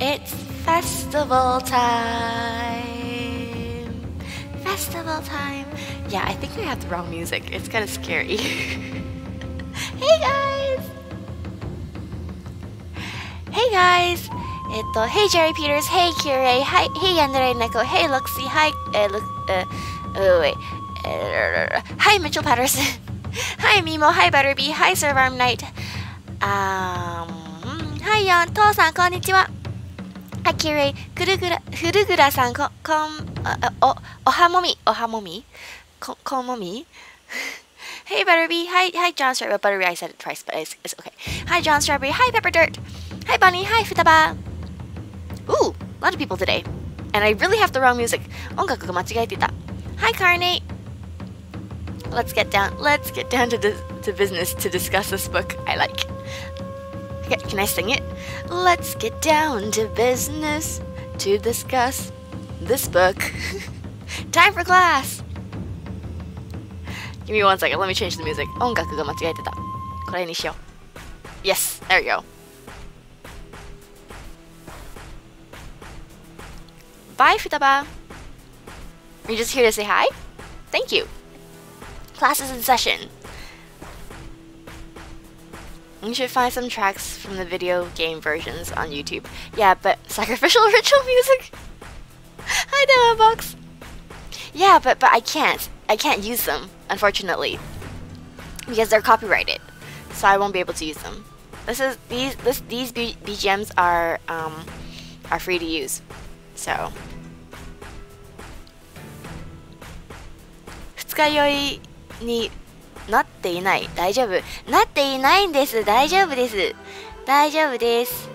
It's festival time. Festival time. Yeah, I think I have the wrong music. It's kind of scary. Hey guys! Hey guys! Hey Jerry Peters, hey Kirei, hi, hey Yandere Neko, hey Luxie, hi, hi Mitchell Patterson, hi Mimo, hi Butterbee, hi Servarm Knight, hi Yan, To-san, konnichiwa, hi Kirei, Furugura-san, ohamomi, konmomi, hey Butterbee, hi John Strawberry, Butterbee, I said it twice, but it's okay, hi John Strawberry, hi Pepper Dirt, hi Bunny, hi Futaba. Ooh, a lot of people today. And I really have the wrong music. 音楽が間違えてた. Hi Carnate. Let's get down to business to discuss this book I like. Okay, can I sing it? Let's get down to business to discuss this book. Time for class. Give me 1 second. Let me change the music. 音楽が間違えてた. これにしよう. Yes, there we go. Bye, Futaba. Are you just here to say hi? Thank you. Class is in session. You should find some tracks from the video game versions on YouTube. Yeah, but sacrificial ritual music? Hi, Demo Box. Yeah, but I can't use them, unfortunately, because they're copyrighted. So I won't be able to use them. These BGMs are free to use. So 二日酔いになっていない。大丈夫。なっていないんです。大丈夫です。大丈夫です。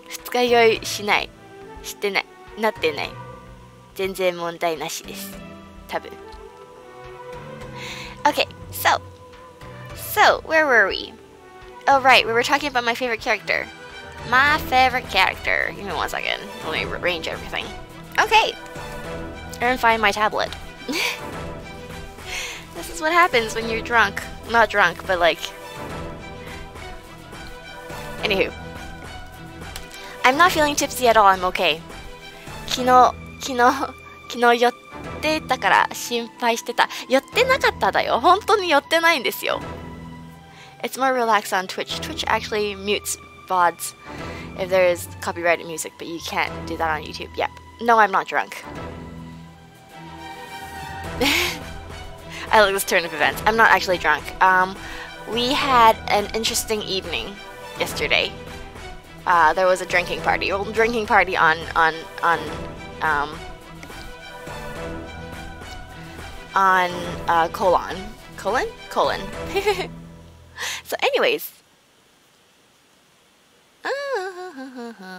二日酔いしない。してない。なってない。全然問題なしです。多分。Okay, so where were we? Oh right, we were talking about my favorite character. My favorite character. Give me 1 second. Let me arrange everything. Okay. And find my tablet. This is what happens when you're drunk. Not drunk, but like... Anywho. I'm not feeling tipsy at all. I'm okay. 昨日酔ってたから心配してた。酔ってなかっただよ。本当に酔ってないんですよ。It's more relaxed on Twitch. Twitch actually mutes VODs if there is copyrighted music, but you can't do that on YouTube. Yep. No, I'm not drunk. I like this turn of events. I'm not actually drunk. We had an interesting evening yesterday. There was a drinking party. Well, drinking party on colon. So anyways,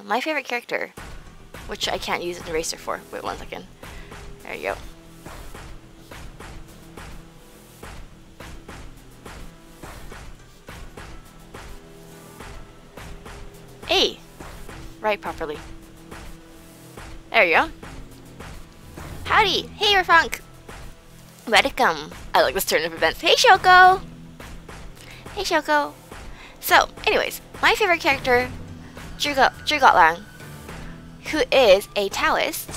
my favorite character, which I can't use an eraser for. Wait 1 second. There you go. Hey, write properly. There you go. Howdy, hey Funk. Welcome. I like this turn of events. Hey Shoko. Hey Shoko. So, anyways, my favorite character, Zhuge Liang, who is a Taoist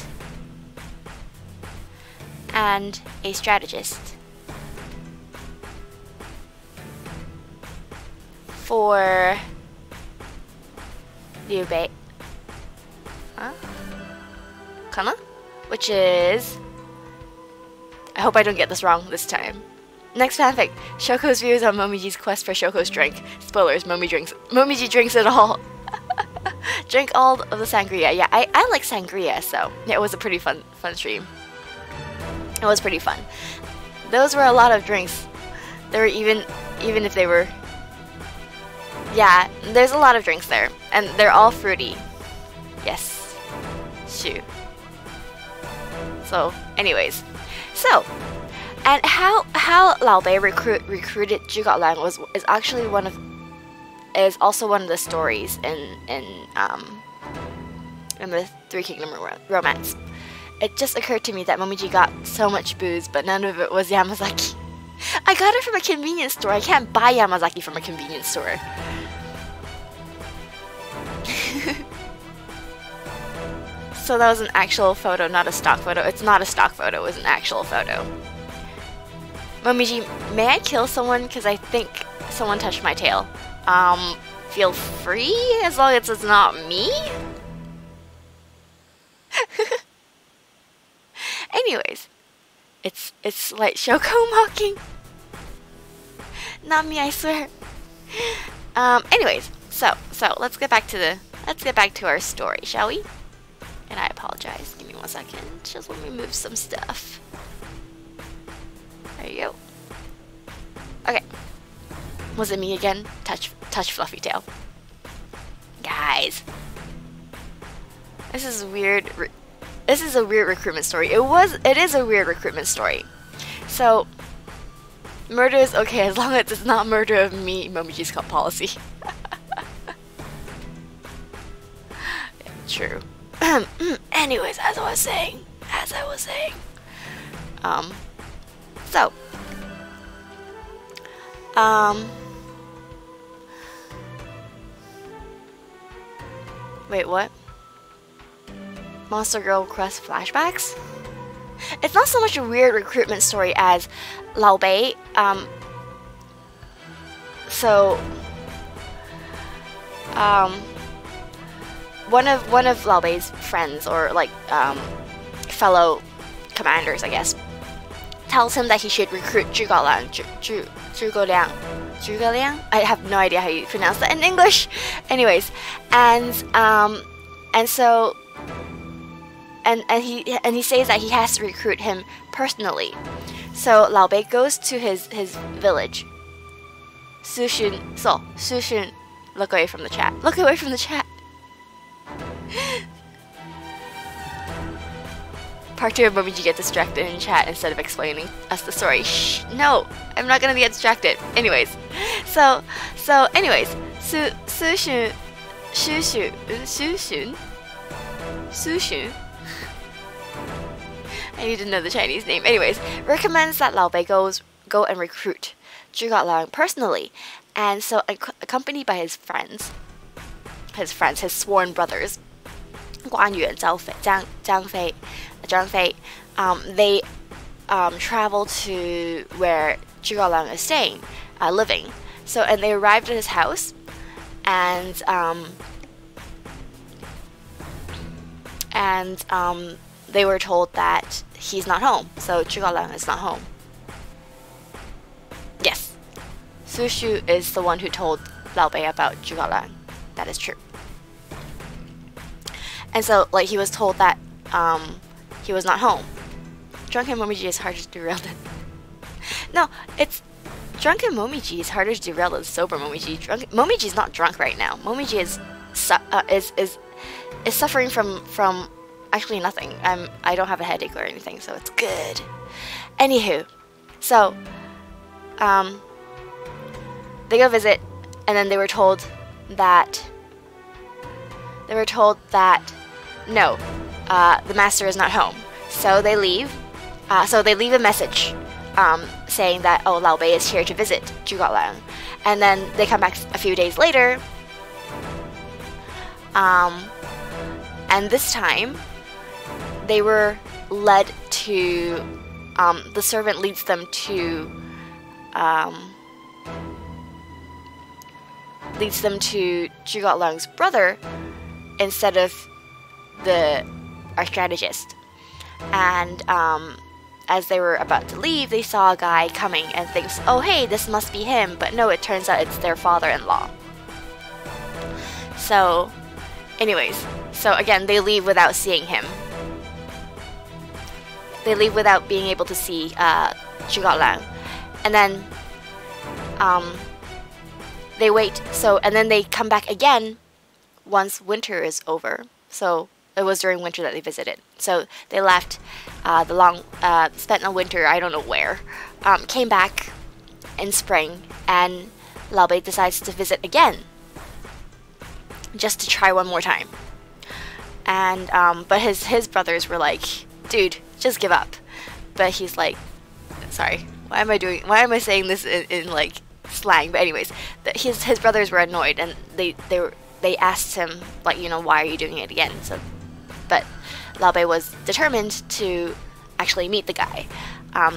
and a strategist for Liu Bei, Kana? Which is... I hope I don't get this wrong this time. Next fanfic, Shoko's views on Momiji's quest for Shoko's drink. Spoilers, Momiji drinks it all. Drink all of the sangria. Yeah, I like sangria, so yeah, it was a pretty fun stream. It was pretty fun. Those were a lot of drinks. There were even if they were... Yeah, there's a lot of drinks there, and they're all fruity. Yes. Shoo. So, anyways. So, and how Lao Bei recruited Zhuge Liang is also one of the stories in the Three Kingdom romance. It just occurred to me that Momiji got so much booze, but none of it was Yamazaki. I got it from a convenience store. I can't buy Yamazaki from a convenience store. So that was an actual photo, not a stock photo. It's not a stock photo, it was an actual photo. Momiji, may I kill someone? Because I think someone touched my tail. Feel free, as long as it's not me? Anyways, it's like Shoko mocking. Not me, I swear. Anyways, so let's get back to our story, shall we? And I apologize. Give me 1 second. Just let me move some stuff. There you go. Okay. Was it me again? Touch fluffy tail. Guys. This is weird. This is a weird recruitment story. It is a weird recruitment story. So murder is okay as long as it's not murder of me, Momiji's cult policy. Yeah, true. Anyways, as I was saying. Wait, what? Monster Girl requests flashbacks? It's not so much a weird recruitment story as Lao Bei, one of Lao Bei's friends, or like fellow commanders, I guess, tells him that he should recruit Zhuge Liang. Zhuge Liang? I have no idea how you pronounce that in English. Anyways, and he says that he has to recruit him personally. So Lao Bei goes to his village. Sushun, look away from the chat. Look away from the chat. Part 2 of Momiji get distracted in chat instead of explaining us the story. Shh, no, I'm not gonna get distracted. Anyways, so anyways, Sushun. I need to know the Chinese name. Anyways, recommends that Lao Bei go and recruit Zhuge Liang personally, and so accompanied by his friends, his sworn brothers, Guan Yu and Zhang Fei, they travel to where Zhuge Liang is staying, living. So, and they arrived at his house, and they were told that he's not home. So Zhuge Liang is not home. Yes, Su Shu is the one who told Lao Bei about Zhuge Liang. That is true. And so, like, he was told that he was not home. Drunken Momiji is harder to derail than... No, it's... Drunken Momiji is harder to derail than sober Momiji. Momiji is not drunk right now. Momiji is suffering from actually nothing. I don't have a headache or anything, so it's good. Anywho, so they go visit, and then they were told that no, the master is not home. So they leave. So they leave a message saying that, oh, Lao Bei is here to visit Zhuge Liang. And then they come back a few days later. And this time, they were led to, the servant leads them to Zhuge Liang's brother instead of our strategist. And as they were about to leave, they saw a guy coming and thinks, oh hey, this must be him, but no, it turns out it's their father-in-law. So anyways, so again, they leave without seeing him. They leave without being able to see Zhuge Liang. And then they wait, and then they come back again once winter is over. So it was during winter that they visited. So they left spent a winter, I don't know where, came back in spring, and Lao Bei decides to visit again, just to try one more time. And but his brothers were like, dude, just give up. But he's like, sorry, why am I saying this in like slang? But anyways, his brothers were annoyed, and they asked him, like, you know, why are you doing it again? So but Lao Bei was determined to actually meet the guy.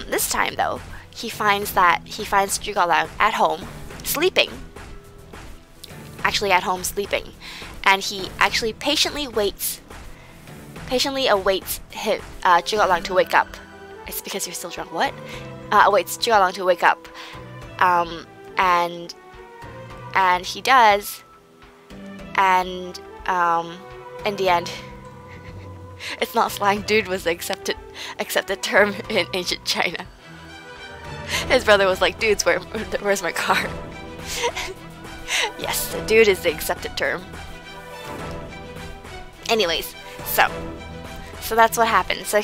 This time though, he finds Zhuge Liang at home sleeping. Actually at home sleeping, and he actually patiently awaits Zhuge Liang to wake up. It's because you're still drunk. What? Awaits Zhuge Liang to wake up, and he does, and in the end, it's not slang. Dude was the accepted term in ancient China. His brother was like, "Dudes, where's my car?" Yes, the dude is the accepted term. Anyways, so that's what happened. So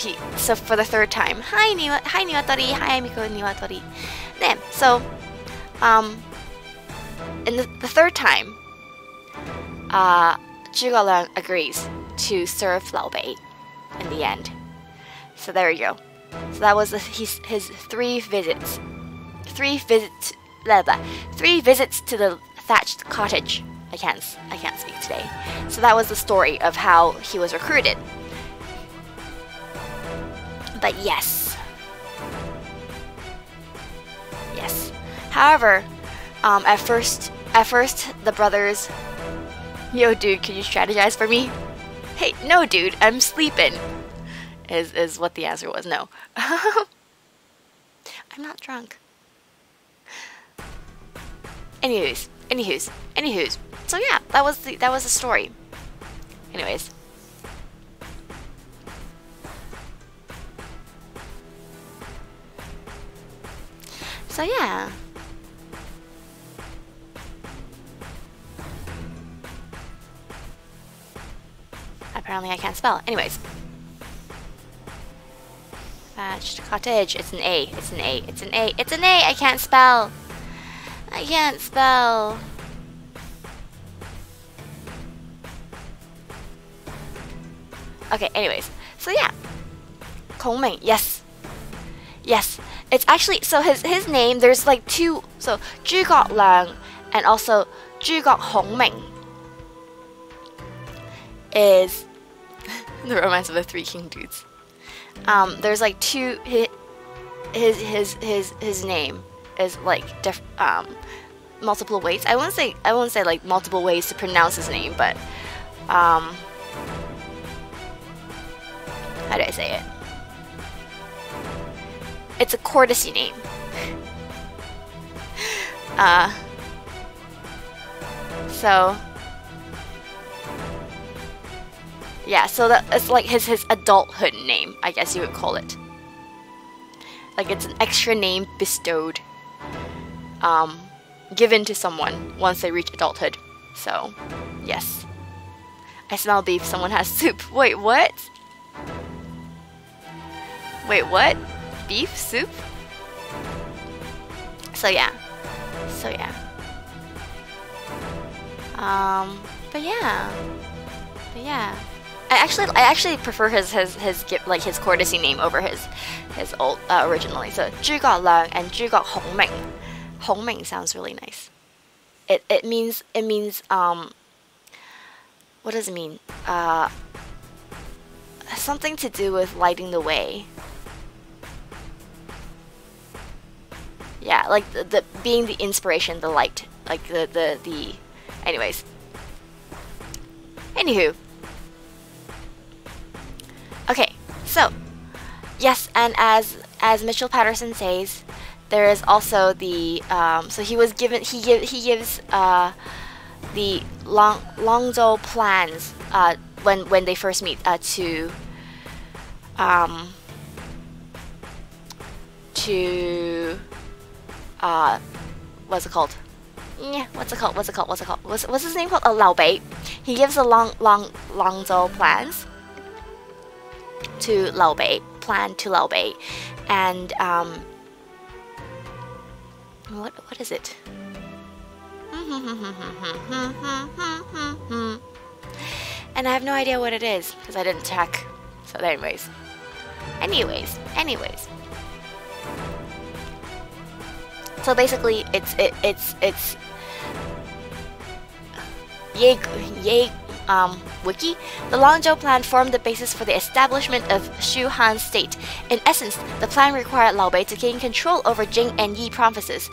for the third time, hi Niwatori, hi Miko Niwatori. Then, so in the third time, Zhuge Liang agrees to serve Lao Bei in the end. So there you go. So that was his 3 visits. 3 visits to the thatched cottage. I can't speak today. So that was the story of how he was recruited. But yes. However, at first the brothers, "Yo dude, can you strategize for me?" "Hey, no dude, I'm sleeping." Is what the answer was. No. I'm not drunk. Anywho's. So yeah, that was the story. Anyways. So yeah. Apparently I can't spell. Anyways. Thatched cottage. It's an A. I can't spell. Okay, anyways. So yeah. Kongming. Yes. It's actually, so his name, there's like 2, so Zhuge Liang and also Zhuge Hongming is the romance of the 3 king dudes. There's like 2, his name is like multiple ways. I won't say like multiple ways to pronounce his name, but how do I say it? It's a courtesy name. So yeah, so that it's like his adulthood name, I guess you would call it. Like it's an extra name bestowed, given to someone once they reach adulthood. So yes, I smell beef. Someone has soup. Wait, what? Beef soup? So yeah. But yeah. I actually prefer his courtesy name over his old originally. So Zhuge Liang and Zhuge Hongming. Hongming sounds really nice. It means what does it mean? Something to do with lighting the way. Yeah, like the being the inspiration, the light, like the anyways. Anywho. Okay, so yes, and as Mitchell Patterson says, there is also the so he gives the Longzhou plans when they first meet to what's it called? Yeah, what's it called? What's his name called? Lao Bei. He gives the Longzhou plans to Lao Bei, and what is it? And I have no idea what it is because I didn't check. So anyways. So basically, it's wiki, the Langzhou Plan formed the basis for the establishment of Shu Han state. In essence, the plan required Liu Bei to gain control over Jing and Yi provinces,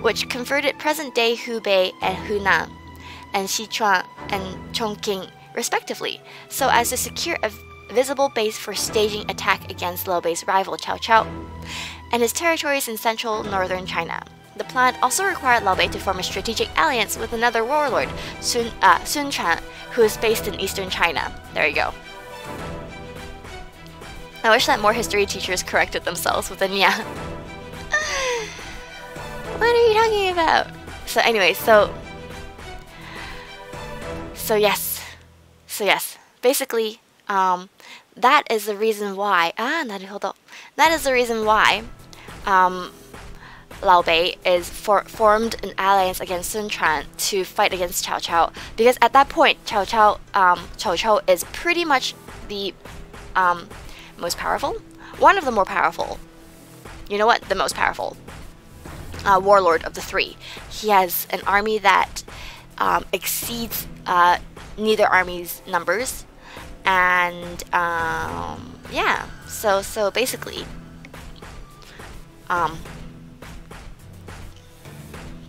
which converted present-day Hubei and Hunan, and Sichuan and Chongqing, respectively, so as to secure a visible base for staging attack against Liu Bei's rival Cao Cao and his territories in central northern China. The plan also required Liu Bei to form a strategic alliance with another warlord, Sun Quan, who is based in eastern China. There you go. I wish that more history teachers corrected themselves with a nya. What are you talking about? So anyway, so yes. Basically, that is the reason why. That is the reason why Liu Bei formed an alliance against Sun Quan to fight against Cao Cao, because at that point Cao Cao is pretty much the most powerful, one of the more powerful. You know what? The most powerful warlord of the three. He has an army that exceeds neither army's numbers, and yeah. So basically,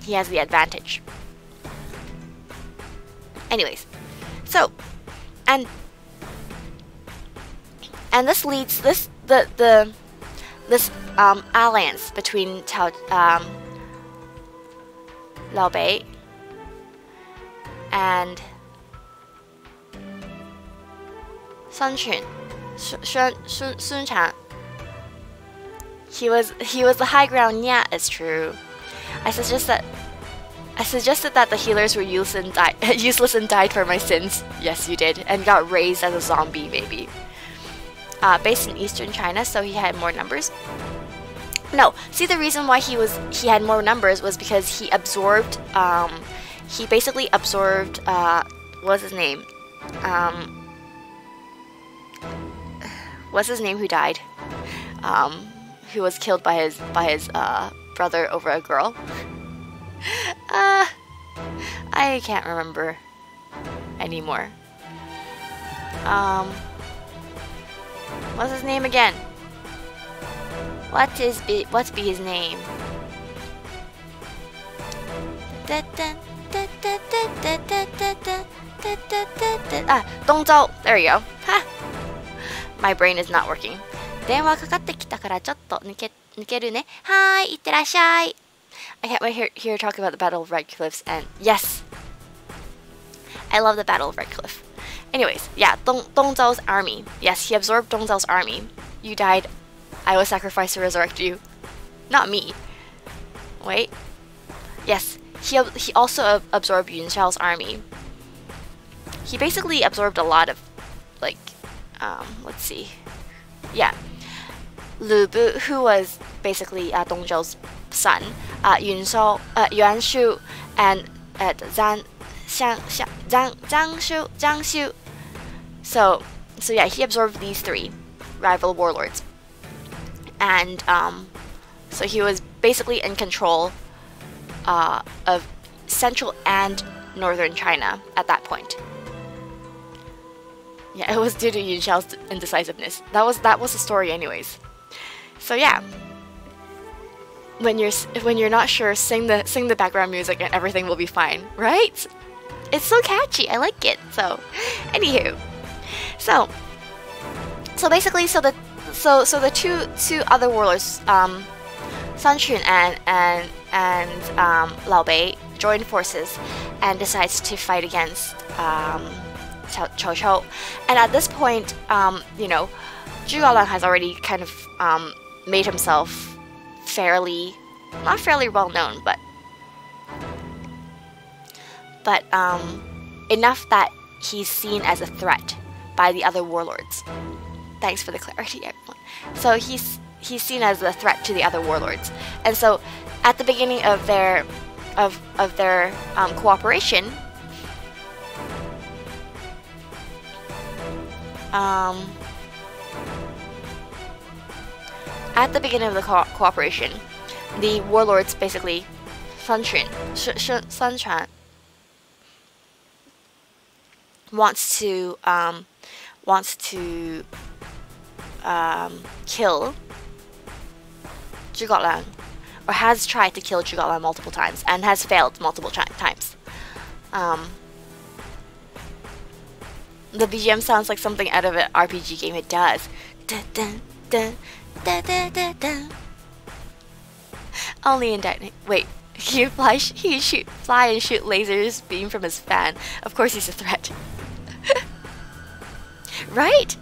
he has the advantage. Anyways, so and this leads this alliance between Liu Bei and Sun Quan. He was the high ground. Yeah, it's true. I suggested that the healers were useless and died for my sins. Yes, you did, and got raised as a zombie, maybe. Based in eastern China, so he had more numbers. No, see, the reason why he had more numbers was because he absorbed. He basically absorbed. What's his name? What's his name? Who died? Who was killed by his brother over a girl. I can't remember anymore. What's his name again? What's be his name? Dongzhou. There you go. Ha. My brain is not working. 電話かかってきたからちょっと抜けるね。はい、いってらっしゃい。I can't wait here to talk about the Battle of Red Cliffs, and yes, I love the Battle of Red Cliff. Anyways, yeah, Dongzhao's army. Yes, he absorbed Dongzhao's army. You died. I was sacrificed to resurrect you. Not me. Wait. Yes, he also absorbed Yun Shao's army. He basically absorbed a lot of, like, let's see. Yeah. Lu Bu, who was basically Dong Zhou's son, Yuan Shu, and Zhang Xiu. So yeah, he absorbed these three rival warlords, and so he was basically in control of central and northern China at that point. Yeah, it was due to Yun Xiao's indecisiveness. That was the story, anyways. So yeah, when you're not sure, sing the background music and everything will be fine, right? It's so catchy. I like it. So, anywho, so basically, the two other warlords, Sun Quan and Liu Bei, join forces and decides to fight against Cao Cao. And at this point, you know, Zhuge Liang has already kind of made himself not fairly well known, but enough that he's seen as a threat by the other warlords. Thanks for the clarity, everyone. So he's seen as a threat to the other warlords, and so at the beginning of their cooperation, at the beginning of the cooperation, the warlords basically, Sun Quan, wants to kill Zhuge Liang, or has tried to kill Zhuge Liang multiple times and has failed multiple times. The BGM sounds like something out of an RPG game. It does. Dun, dun, dun, dun, dun, dun, dun. Only in Dynamic. Wait, he fly and shoot lasers beam from his fan. Of course, he's a threat. Right.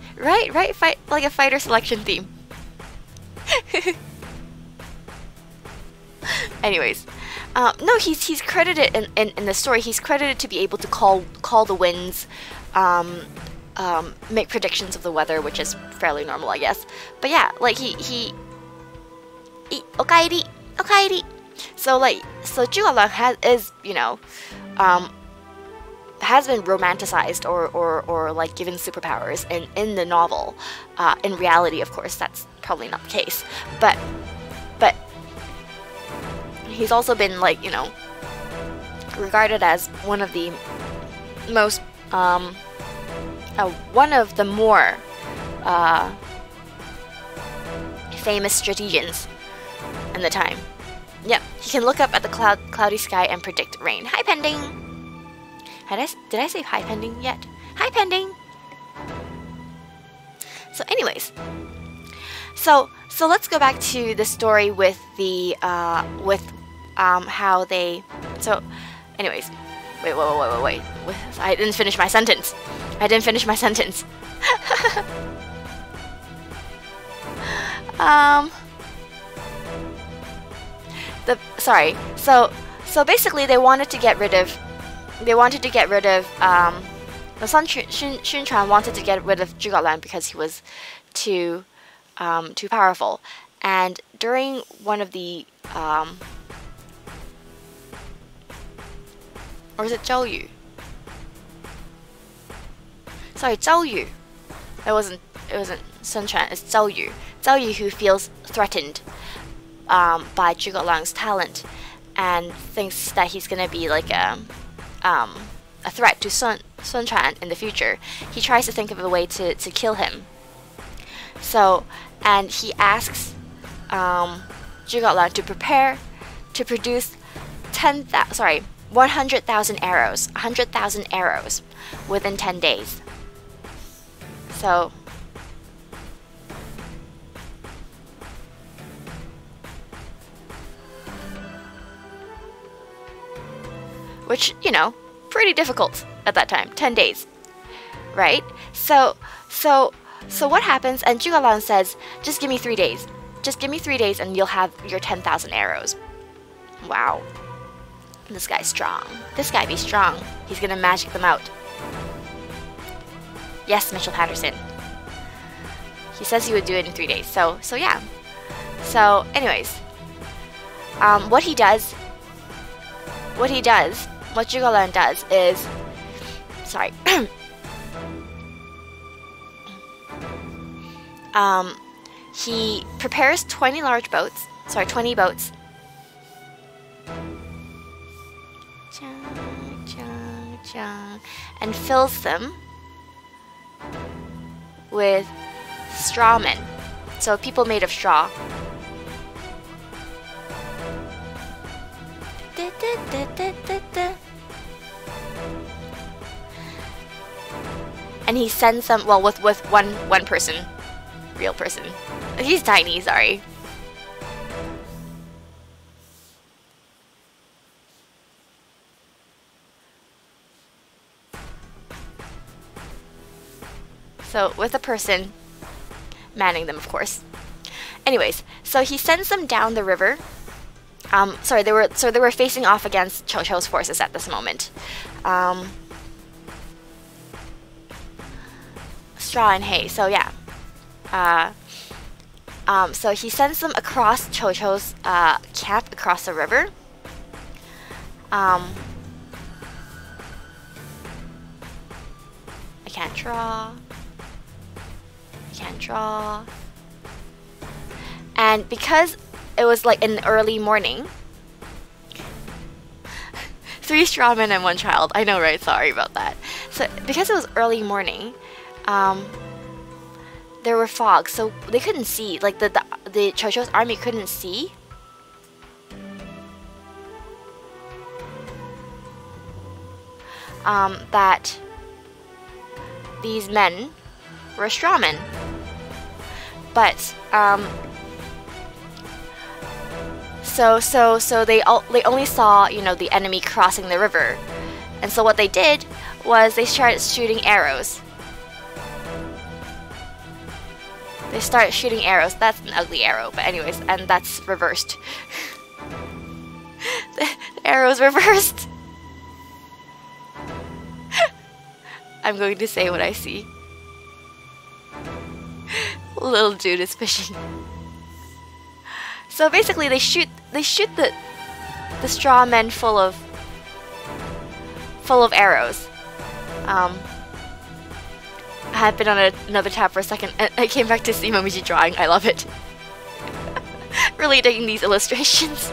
Fight like a fighter selection theme. Anyways, no, he's credited in the story. He's credited to be able to call the winds, make predictions of the weather, which is fairly normal, I guess. But yeah, like he okaeri. So Zhuge Liang is, you know, has been romanticized or like given superpowers in the novel. In reality, of course, that's probably not the case. But he's also been, like, you know, regarded as one of the most one of the more famous strategians in the time. Yep, he can look up at the cloudy sky and predict rain. Hi, Pending. Did I say hi, Pending yet? Hi, Pending. So, anyways, so let's go back to the story with the how they. So, anyways, wait. I didn't finish my sentence. So basically they wanted to get rid of the Sun Xunquan wanted to get rid of Zhuge Liang because he was too powerful. And during one of the or is it Zhou Yu? Sorry, Zhou Yu. It wasn't Sun Quan, it's Zhou Yu. Zhou Yu, who feels threatened by Zhuge Liang's talent and thinks that he's gonna be like a threat to Sun Quan in the future. He tries to think of a way to kill him. So, and he asks Zhuge Liang to prepare to produce 100,000 arrows, 100,000 arrows within 10 days. So, which, you know, pretty difficult at that time, 10 days, right? So what happens? And Zhuge Liang says, just give me 3 days. Just give me 3 days and you'll have your 10,000 arrows. Wow. This guy's strong. This guy be strong. He's gonna magic them out. Yes, Mitchell Patterson. He says he would do it in 3 days. So yeah. So anyways, what Zhuge Liang does is, sorry, he prepares 20 boats, and fills them with straw men, so people made of straw. And he sends them, well, with one person, real person. He's tiny, sorry. So with a person manning them, of course. Anyways, so he sends them down the river. Sorry, they were facing off against Kochou's forces at this moment. Straw and hay. So yeah. So he sends them across Kochou's camp across the river. I can't draw. And because it was like in the early morning, 3 straw men and 1 child. I know, right? Sorry about that. So because it was early morning, there were fog, so they couldn't see. Like the Kochou's army couldn't see. That these men were strawmen, but so they only saw, you know, the enemy crossing the river, and so what they did was they started shooting arrows. They started shooting arrows. That's an ugly arrow, but anyways, and that's reversed. The arrow's reversed. I'm going to say what I see. Little dude is fishing. So basically, they shoot the straw men full of arrows. I had been on another tab for a second, and I came back to see Momiji drawing. I love it. Really digging these illustrations.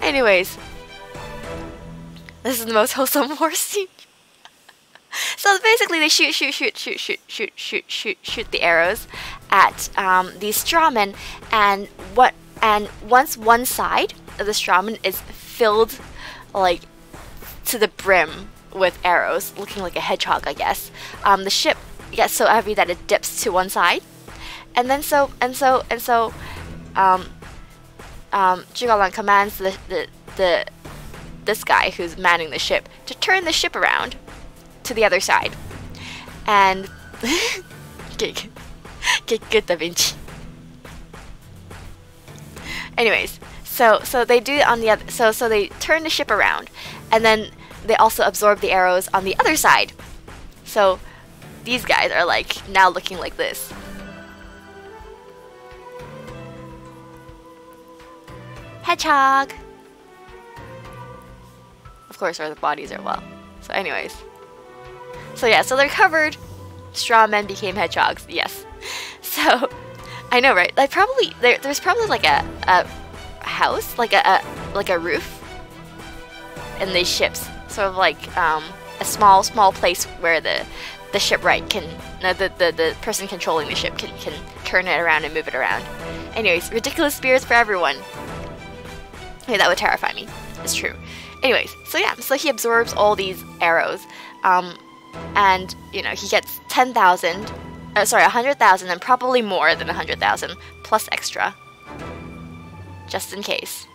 Anyways, this is the most wholesome war scene. So basically, they shoot the arrows at these strawmen, and once one side of the strawman is filled like to the brim with arrows, looking like a hedgehog, I guess, the ship gets so heavy that it dips to one side, and then Zhuge Liang commands this guy who's manning the ship to turn the ship around to the other side, and good Da Vinci. Anyways, so they do it on the other. So they turn the ship around, and then they also absorb the arrows on the other side. So these guys are like now looking like this. Hedgehog. Of course, our bodies are well. So anyways. So yeah, so they're covered. Straw men became hedgehogs. Yes. So I know, right? Like probably there's probably like a house, like a roof in these ships. Sort of like a small place where the shipwright can, the person controlling the ship can turn it around and move it around. Anyways, ridiculous spears for everyone. Okay, that would terrify me. It's true. Anyways, so yeah, so he absorbs all these arrows, and you know he gets 100,000, and probably more than 100,000 plus extra, just in case.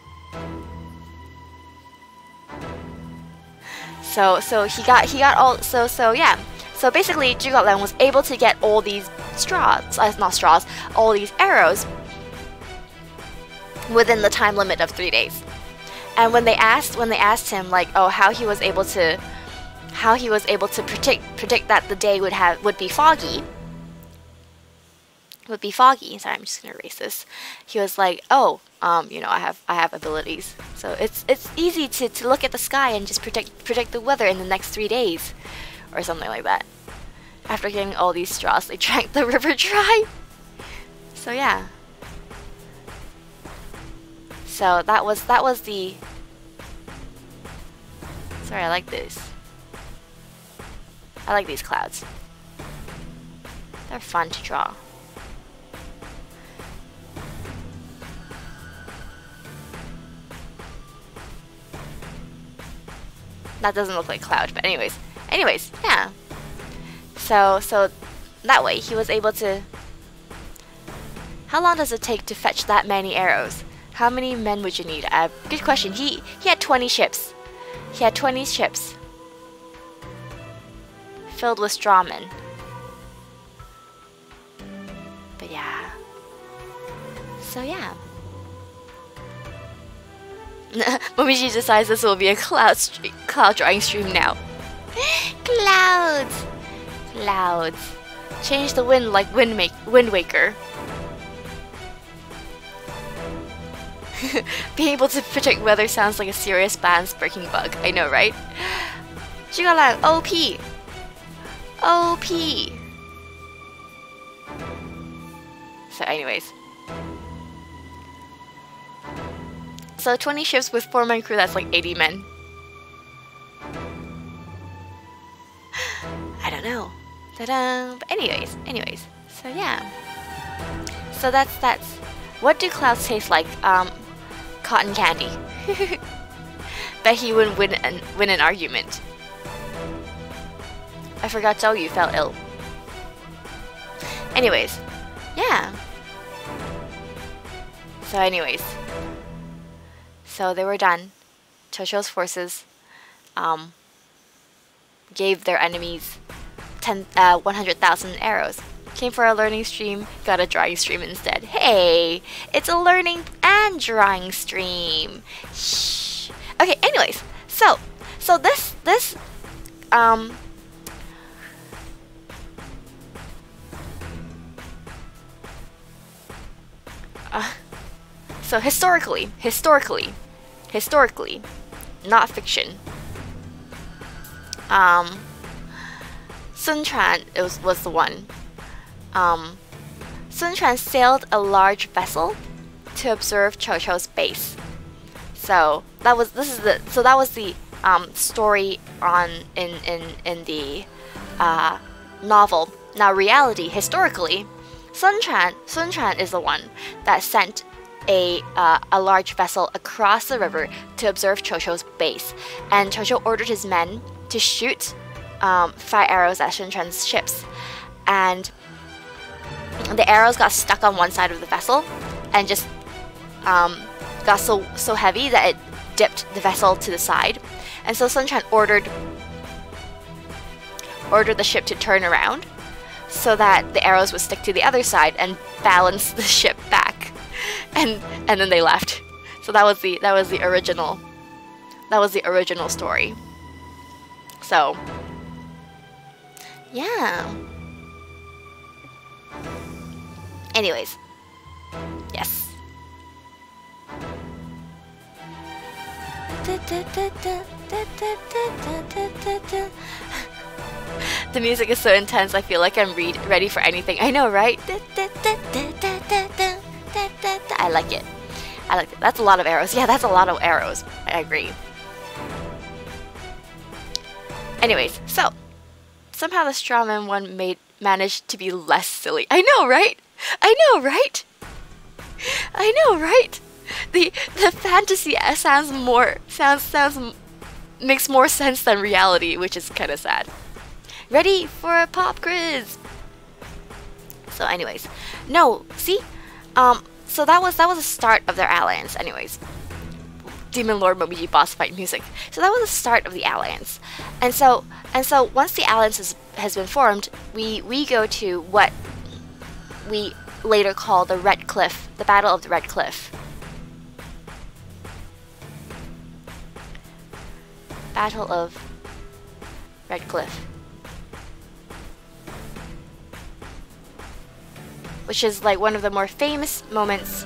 So he got all, so yeah. So basically, Zhuge Liang was able to get all these all these arrows within the time limit of 3 days. And when they asked him like, oh, how he was able to predict that the day would be foggy. Sorry, I'm just gonna erase this. He was like, oh, you know, I have abilities, so it's easy to look at the sky and just predict the weather in the next 3 days, or something like that. After getting all these straws, they drank the river dry. So yeah. So that was the. Sorry, I like this. I like these clouds. They're fun to draw. That doesn't look like cloud, but anyways, yeah. So that way he was able to. How long does it take to fetch that many arrows? How many men would you need? Good question. He had 20 ships. He had 20 ships filled with strawmen. But yeah. So yeah. Momiji decides this will be a cloud drawing stream now. Clouds! Change the wind like Wind Waker. Being able to predict weather sounds like a serious balance-breaking bug. I know, right? Zhuge Liang, OP! OP! So anyways. so 20 ships with 4-man crew, that's like 80 men. I don't know. Ta-da! But anyways. So yeah. So that's what do clouds taste like? Cotton candy. Bet he wouldn't win an argument. I forgot Zhou Yu fell ill. Anyways, yeah. So they were done. Kochou's forces gave their enemies 100,000 arrows. Came for a learning stream, got a drawing stream instead. Hey, it's a learning and drawing stream. Shh. Okay, anyways, so this so historically, not fiction. Sun Quan was the one. Sun Quan sailed a large vessel to observe Kochou's base. So that was the story in the novel. Now reality, historically, Sun Quan is the one that sent a large vessel across the river to observe Kochou's base, and Kochou ordered his men to shoot 5 arrows at Sun Quan's ships, and the arrows got stuck on one side of the vessel and just got so heavy that it dipped the vessel to the side, and so Sun Quan ordered the ship to turn around so that the arrows would stick to the other side and balance the ship back, and then they left. So that was the original story. So yeah. Anyways, yes. The music is so intense, I feel like I'm ready for anything. I know, right? I like it. That's a lot of arrows. Yeah, that's a lot of arrows. I agree. Anyways, so somehow the strawman one managed to be less silly. I know, right? The fantasy makes more sense than reality, which is kind of sad. Ready for a pop quiz. So anyways, no, see? So that was the start of their alliance anyways. Demon Lord Momiji boss fight music. So that was the start of the alliance. And so once the alliance has been formed, we go to what we later call the Red Cliff, the Battle of the Red Cliff. Battle of Red Cliff. Which is like one of the more famous moments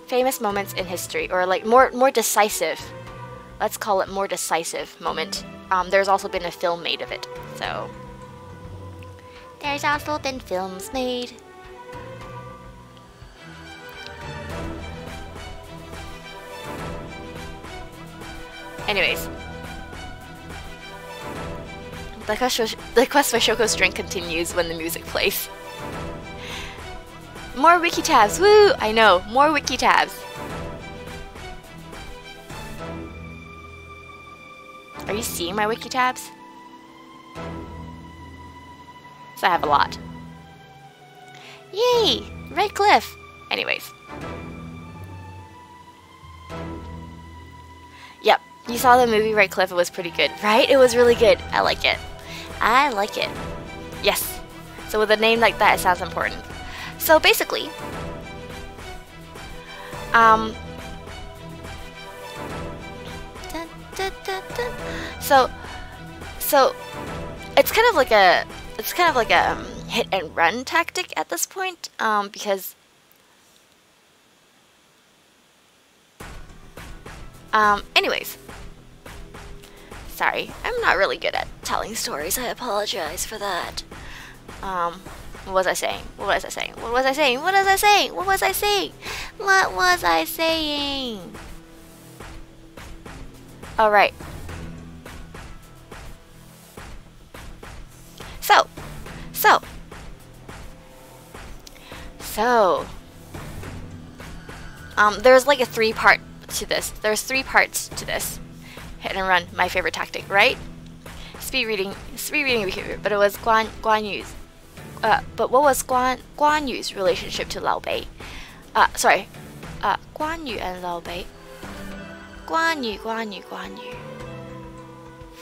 in history, or like more decisive. Let's call it more decisive moment. There's also been a film made of it. So there's also been films made. Anyways, the quest for Shoko's drink continues when the music plays. More wiki tabs, woo! I know, more wiki tabs. Are you seeing my wiki tabs? So I have a lot. Yay! Red Cliff! Anyways. Yep, you saw the movie Red Cliff, it was pretty good, right? It was really good. I like it. I like it. Yes. So with a name like that, it sounds important. So basically, so it's kind of like a hit and run tactic at this point, because anyways, sorry, I'm not really good at telling stories. I apologize for that. What was I saying? What was I saying? What was I saying? What was I saying? What was I saying? What was I saying? All right. So, there's like a 3-part to this. There's 3 parts to this. Hit and run, my favorite tactic, right? Speed reading behavior, but it was Guan Yu's. But what was Guan Yu's relationship to Lao Bei? Guan Yu and Lao Bei. Guan Yu.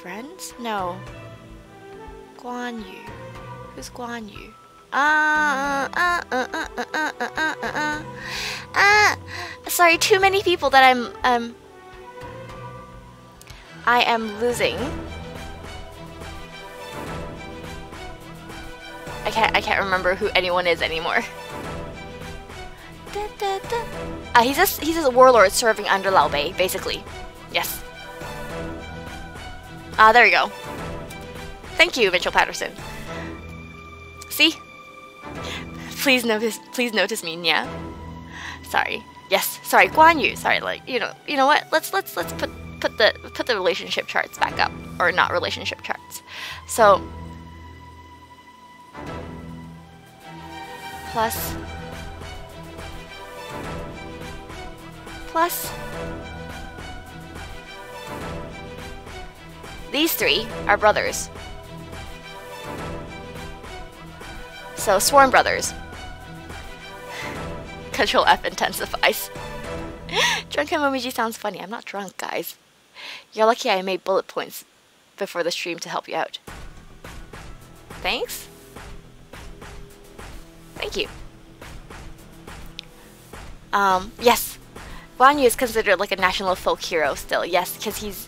Friends? No. Guan Yu. Who's Guan Yu? Sorry, too many people that I am losing. I can't remember who anyone is anymore. He's just a warlord serving under Lao Bei, basically. Yes. There you go. Thank you, Mitchell Patterson. See? Please notice me, yeah. Sorry. Yes. Sorry, Guan Yu. Sorry, like you know what? Let's put the relationship charts back up, or not relationship charts. So plus these 3 are brothers. So sworn brothers. Control F intensifies. Drunken Momiji sounds funny. I'm not drunk, guys. You're lucky I made bullet points before the stream to help you out. Thanks? Thank you. Yes. Guan Yu is considered like a national folk hero still. Yes, because he's...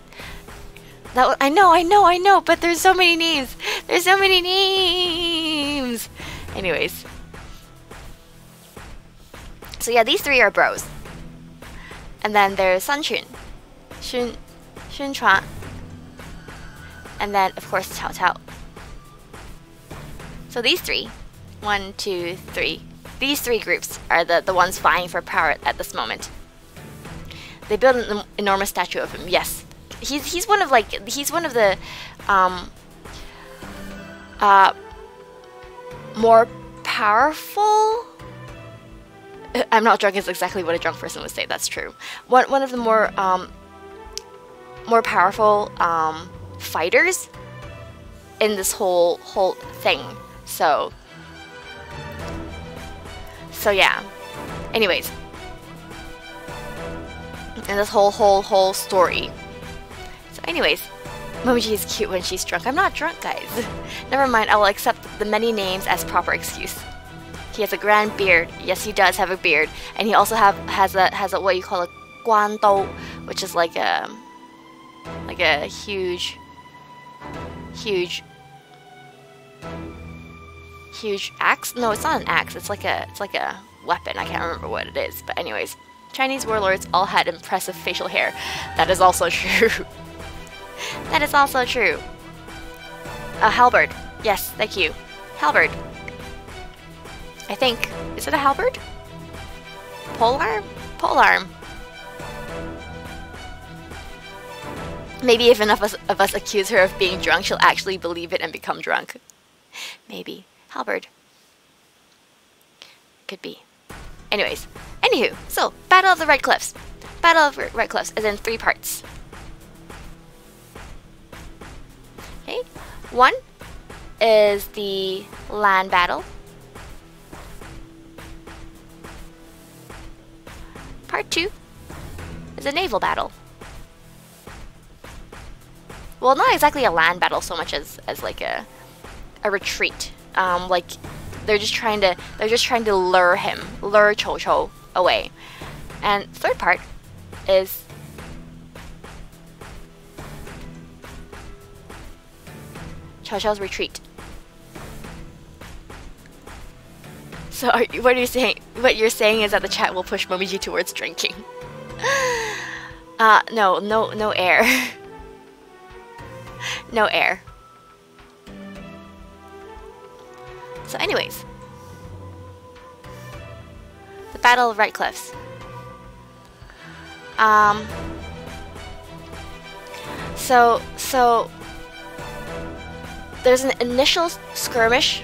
I know, but there's so many names. There's so many names. Anyways. So yeah, these 3 are bros. And then there's Sun Qun, Xun Chuan, and then of course Cao Cao. So these 3, 1, 2, 3. These 3 groups are the ones vying for power at this moment. They built an enormous statue of him. Yes, he's one of the more powerful. I'm not drunk is exactly what a drunk person would say. That's true. One of the more powerful fighters in this whole thing. So yeah. Anyways, in this whole story. So anyways, Momiji is cute when she's drunk. I'm not drunk, guys. Never mind. I will accept the many names as proper excuse. He has a grand beard. Yes, he does have a beard, and he also has a what you call a guandou, which is like a huge axe. No, it's not an axe. It's like a weapon. I can't remember what it is. But anyways, Chinese warlords all had impressive facial hair. That is also true. That is also true. A halberd. Yes, thank you. Halberd. I think. Is it a halberd? Polearm? Polearm. Maybe if enough of us accuse her of being drunk, she'll actually believe it and become drunk. Maybe. Halberd. Could be. Anyways. Anywho. So, Battle of the Red Cliffs. Battle of the Red Cliffs is in 3 parts. Okay. 1 is the land battle. Part 2 is a naval battle. Well, not exactly a land battle so much as like a retreat. Like they're just trying to lure Kochou away. And 3rd part is Chou's retreat. So what you're saying is that the chat will push Momiji towards drinking. No air. No air. So anyways, Battle of Red Cliffs. So there's an initial skirmish.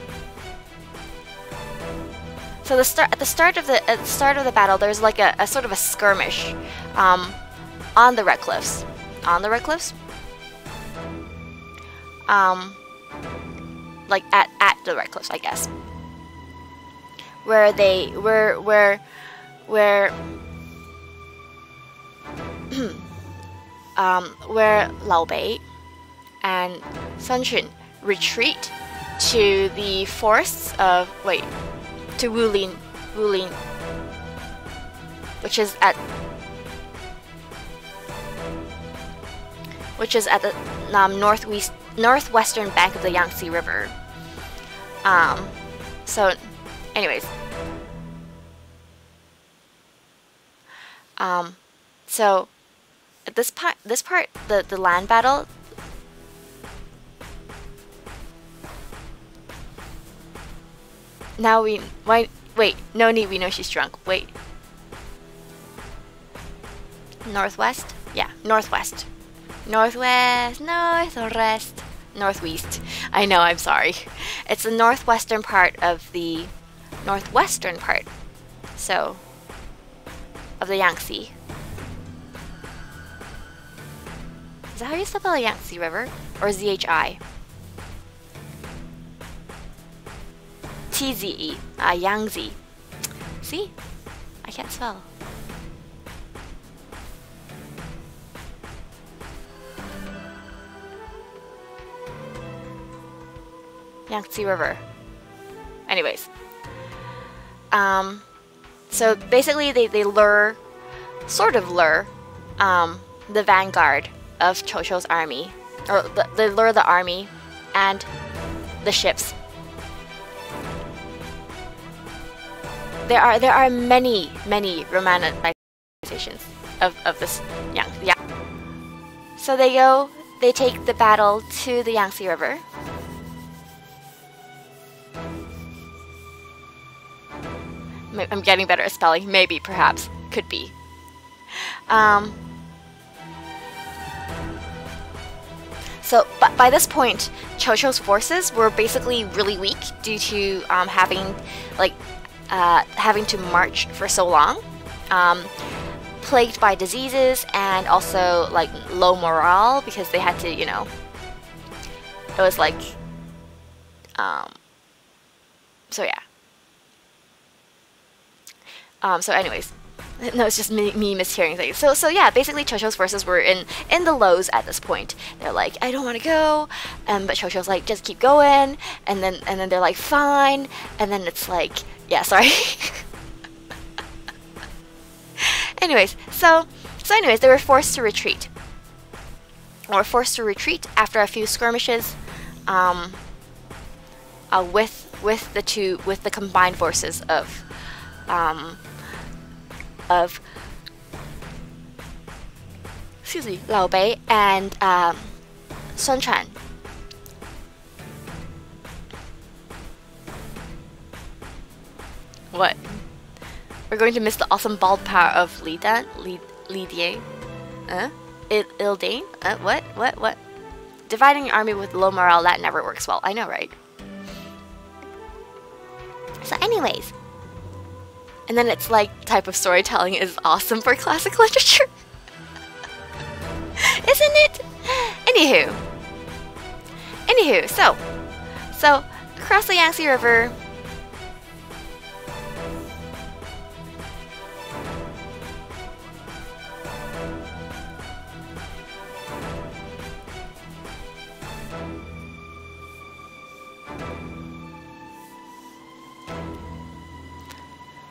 So at the start of the battle, there's like a sort of a skirmish, on the Red Cliffs. On the Red Cliffs. Like at the Red Cliffs, I guess. Where Lao Bei and Sun Quan retreat to the forests of to Wulin, which is at the northwestern bank of the Yangtze River. So, anyways, so at this part, the land battle. Now wait, no need, we know she's drunk. Wait. Northwest? Yeah, northwest. Northwest, northwest, northeast. I know, I'm sorry. It's the northwestern part of the northwestern part. So, of the Yangtze. Is that how you spell the Yangtze River? Or ZHI? TZE, Yangtze. See? I can't spell. Yangtze River. Anyways. So basically they sort of lure, the vanguard of Kochou's army. Or they lure the army and the ships. There are many romanizations of this Yangtze. Yeah. So they take the battle to the Yangtze River. I'm getting better at spelling. Maybe, perhaps, could be. So by this point, Kochou's forces were basically really weak due to having to march for so long, plagued by diseases and also like low morale because they had to, it was like, so yeah. So anyways, no, it's just me mishearing things. So yeah, basically Kochou's forces were in the lows at this point. They're like, I don't want to go, but Kochou's like, just keep going, and then they're like, fine, and then it's like, yeah, sorry. Anyways, so anyways, they were forced to retreat. Or forced to retreat after a few skirmishes, with the combined forces of Lao Bei and Sun Quan. What? We're going to miss the awesome bald power of Li Dian? Ildane? What? Dividing your army with low morale, that never works well. I know, right? So anyways. And then it's like, type of storytelling is awesome for classic literature. Isn't it? Anywho, so across the Yangtze River,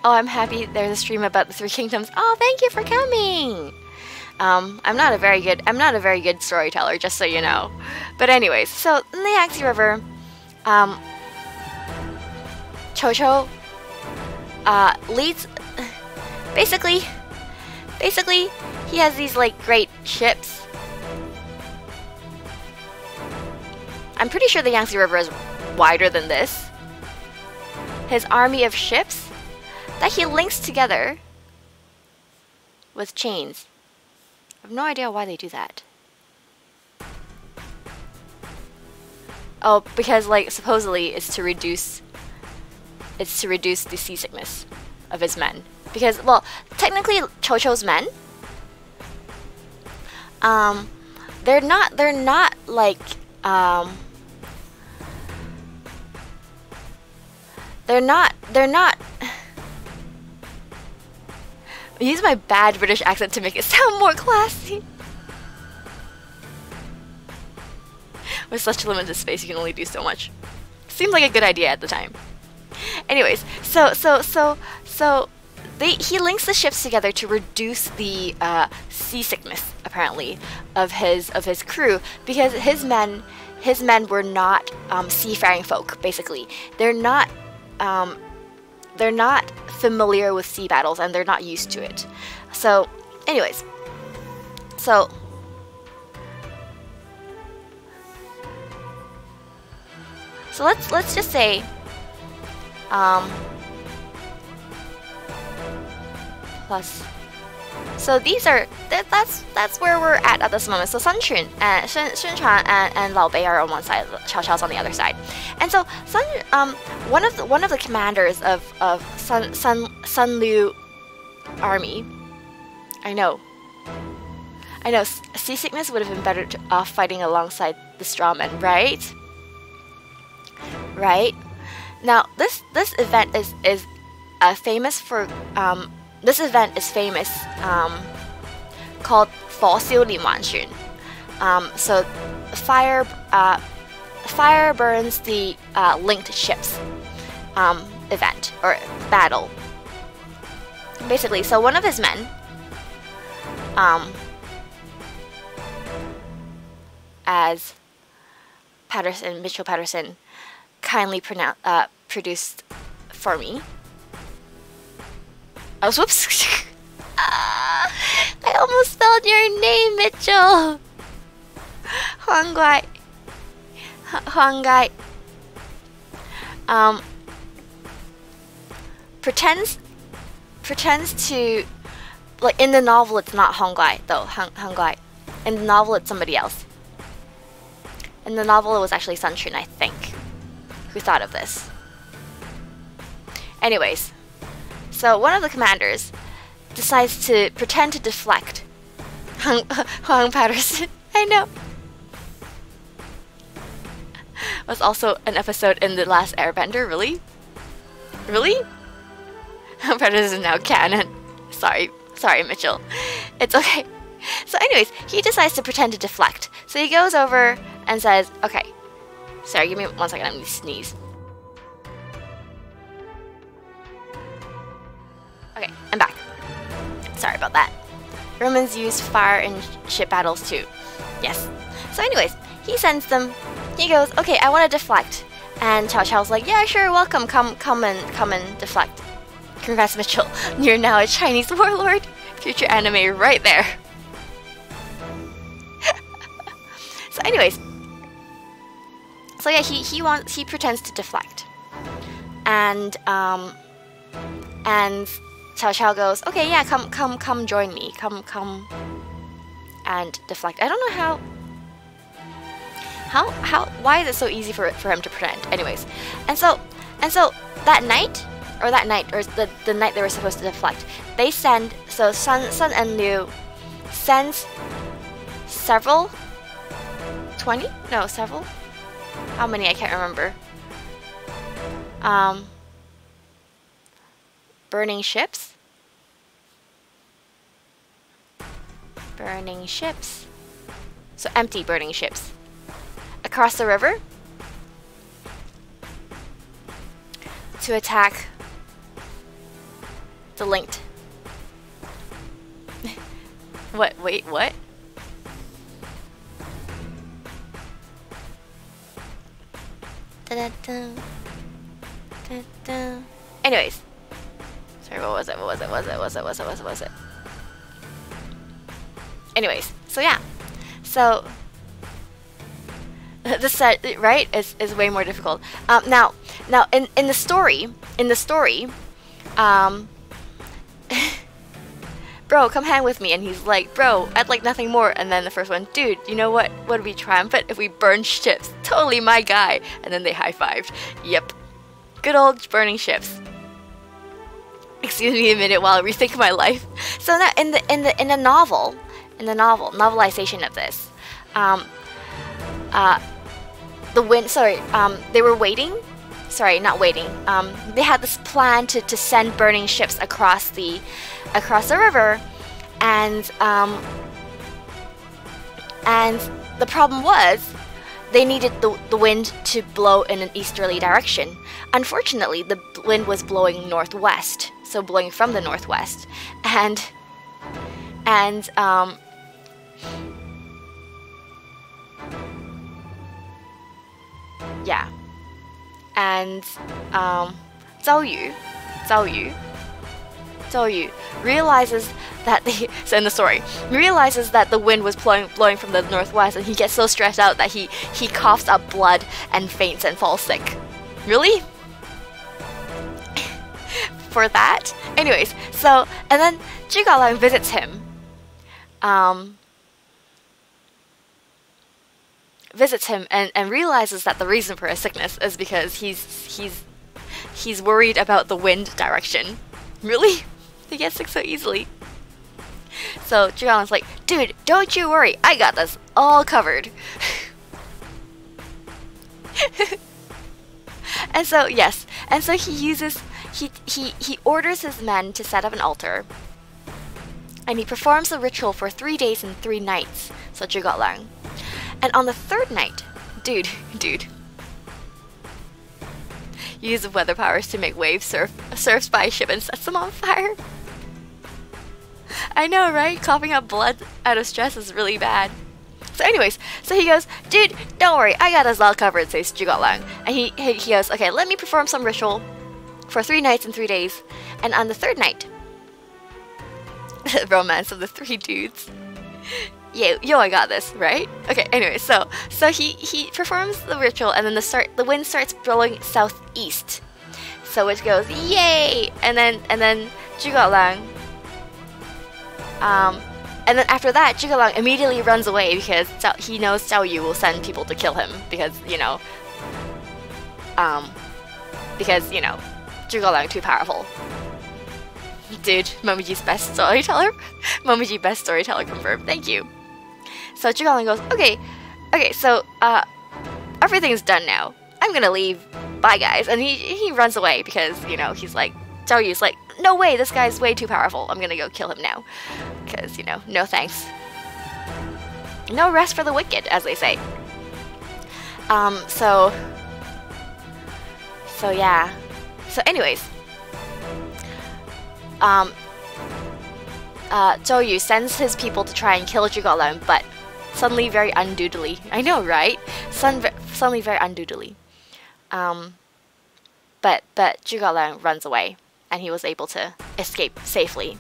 oh, I'm happy there's a stream about the Three Kingdoms. Oh, thank you for coming. I'm not a very good storyteller, just so you know. But anyways, so in the Yangtze River, Kochou leads. Basically, he has these like great ships. I'm pretty sure the Yangtze River is wider than this. His army of ships that he links together with chains. I have no idea why they do that. Oh, because like supposedly it's to reduce the seasickness of his men. Because, well, technically Kochou's men, they're not like they're not I use my bad British accent to make it sound more classy. With such limited space, you can only do so much. Seemed like a good idea at the time. Anyways, he links the ships together to reduce the seasickness, apparently, of his crew, because his men were not seafaring folk. Basically, they're not familiar with sea battles, and they're not used to it. So, anyways, so let's just say plus. So these are that's where we're at this moment. So Sun Quan and Lao Bei are on one side, Cao Cao's on the other side, and so one of the commanders of Sun Liu army. I know. Seasickness would have been better off fighting alongside the strawmen, right? Right. Now this event is famous for this event is famous called 火燒連環船. So fire burns the linked ships event or battle. Basically, so one of his men as Mitchell Patterson kindly produced for me. Oh, whoops! I almost spelled your name, Mitchell. Huang Gai. Pretends to, like, in the novel it's not Huang Gai though. Huang Gai. In the novel it's somebody else. In the novel it was actually Sun Quan, I think, who thought of this. Anyways, so one of the commanders decides to pretend to deflect Huang Patterson. I know. Was also an episode in The Last Airbender, really? Really? Huang Patterson is now canon. Sorry, Mitchell. It's okay. So anyways, he decides to pretend to deflect. So he goes over and says, okay, sorry, give me 1 second, I'm gonna sneeze. Okay, I'm back. Sorry about that. Romans used fire in ship battles too. Yes. So anyways, he sends them. He goes, okay, I want to deflect. And Cao Cao's like, yeah, sure, welcome. Come and deflect. Congrats, Mitchell. You're now a Chinese warlord. Future anime right there. So anyways, so yeah, he pretends to deflect, and Cao Cao goes, okay, yeah, come join me, come and deflect. I don't know why is it so easy for him to pretend? Anyways, and so that night or the night they were supposed to deflect, they send, so Sun and Liu sends several. 20? No, several? How many? I can't remember. Burning ships? Burning ships. So empty burning ships. Across the river? To attack the linked. What? Wait, what? Anyways, sorry, what was it? Anyways, so yeah, so this set, right, is way more difficult. Now in the story, Bro, come hang with me. And he's like, bro, I'd like nothing more. And then the first one, dude, you know what? Would be triumphant if we burn ships? Totally my guy. And then they high-fived. Yep. Good old burning ships. Excuse me a minute while I rethink my life. So now in the novelization of this, they were waiting. Sorry, not waiting. They had this plan to send burning ships across the river, and the problem was they needed the wind to blow in an easterly direction. Unfortunately, the wind was blowing northwest, so blowing from the northwest, and yeah. And Zhou Yu realizes that the wind was blowing from the northwest, and he gets so stressed out that he coughs up blood and faints and falls sick. Really? For that? Anyways, so and then Zhuge Liang visits him. And realizes that the reason for his sickness is because he's worried about the wind direction. Really? They get sick so easily. So Zhuge Liang's like, dude, don't you worry, I got this all covered. And so yes, and so he orders his men to set up an altar, and he performs the ritual for 3 days and 3 nights. So Zhuge Liang. And on the 3rd night, dude, use the weather powers to make waves surfs by a ship and sets them on fire. I know, right? Coughing up blood out of stress is really bad. So anyways, so he goes, dude, don't worry, I got us all covered, says Zhuge Liang. And he goes, okay, let me perform some ritual for 3 nights and 3 days. And on the 3rd night, romance of the 3 dudes. Yo, I got this, right? Okay, anyway, so he performs the ritual, and then the wind starts blowing southeast. So it goes, yay! And then Zhuge Liang, and then after that, Zhuge Liang immediately runs away because he knows Zhou Yu will send people to kill him because Zhuge Liang too powerful. Dude, Momiji's best storyteller. Momiji best storyteller confirmed. Thank you. So Zhuge Liang goes, okay, so everything's done now. I'm gonna leave. Bye, guys. And he runs away because he's like, Zhou Yu's like, no way, this guy's way too powerful. I'm gonna go kill him now, because no thanks. No rest for the wicked, as they say. So yeah. So anyways, Zhou Yu sends his people to try and kill Zhuge Liang, but suddenly very undoubtedly. I know, right? Suddenly very undoubtedly. But Zhuge Liang runs away, and he was able to escape safely.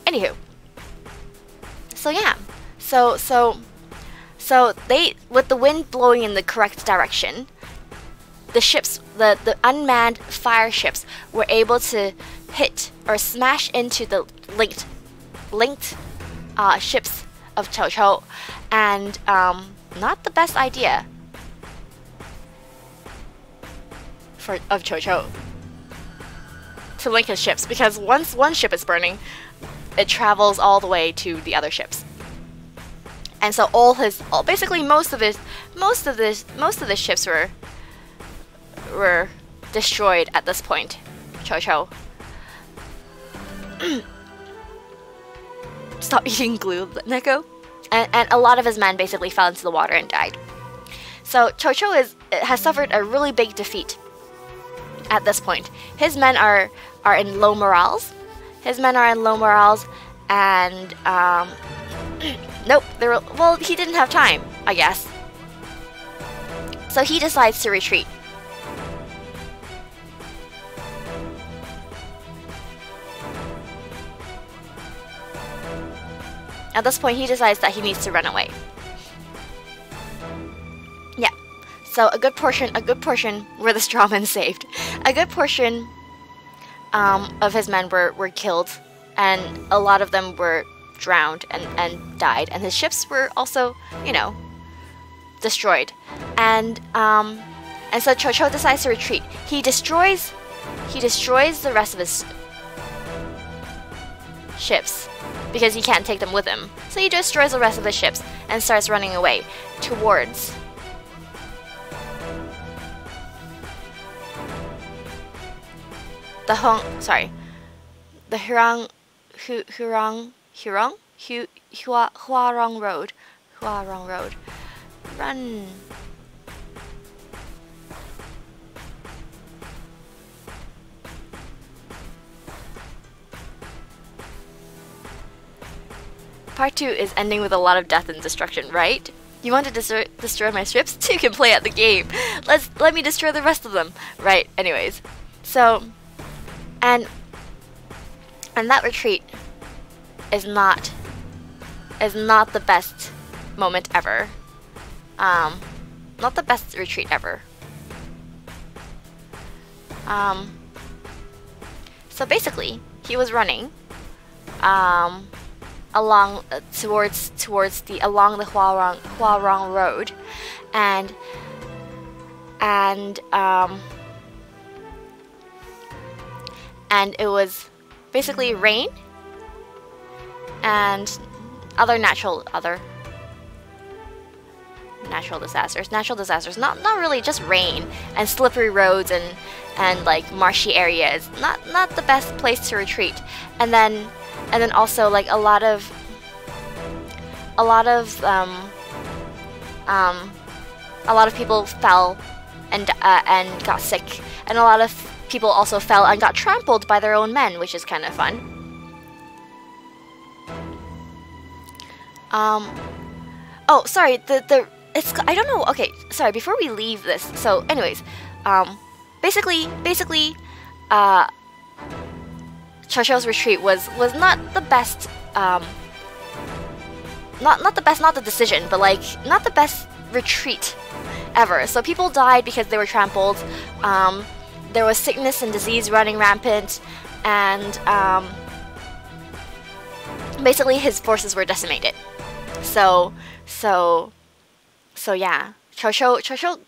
Anywho. So yeah. So they, with the wind blowing in the correct direction, the ships, the unmanned fire ships, were able to hit or smash into the linked ships of Kochou, and not the best idea of Kochou to link his ships, because once one ship is burning, it travels all the way to the other ships, and so basically most of the ships were destroyed at this point. Kochou. Stop eating glue, Neko. And a lot of his men basically fell into the water and died. So Kochou has suffered a really big defeat at this point. His men are in low morales. And nope, he didn't have time, I guess. So he decides to retreat. At this point, he decides that he needs to run away. Yeah. So a good portion were the strawmen saved. A good portion of his men were killed, and a lot of them were drowned and died, and his ships were also, you know, destroyed. And so Kochou decides to retreat. He destroys the rest of his ships because he can't take them with him. So he destroys the rest of the ships and starts running away towards the Huarong Road. Huarong Road. Run. Part 2 is ending with a lot of death and destruction, right? You want to destroy my ships? You can play at the game. Let me destroy the rest of them. Right, anyways. So, and that retreat is not the best moment ever. Not the best retreat ever. So basically, he was running along towards the Huarong Road, and it was basically rain and other natural disasters. Not really, just rain and slippery roads and like marshy areas. Not the best place to retreat. And then also like a lot of people fell and got sick, and a lot of people also fell and got trampled by their own men, which is kind of fun. Oh, sorry. I don't know. Okay, sorry. Before we leave this, so anyways, basically, Kochou's retreat was not the best. Not the decision, but like not the best retreat ever. So people died because they were trampled. There was sickness and disease running rampant, and basically his forces were decimated. So yeah, Kochou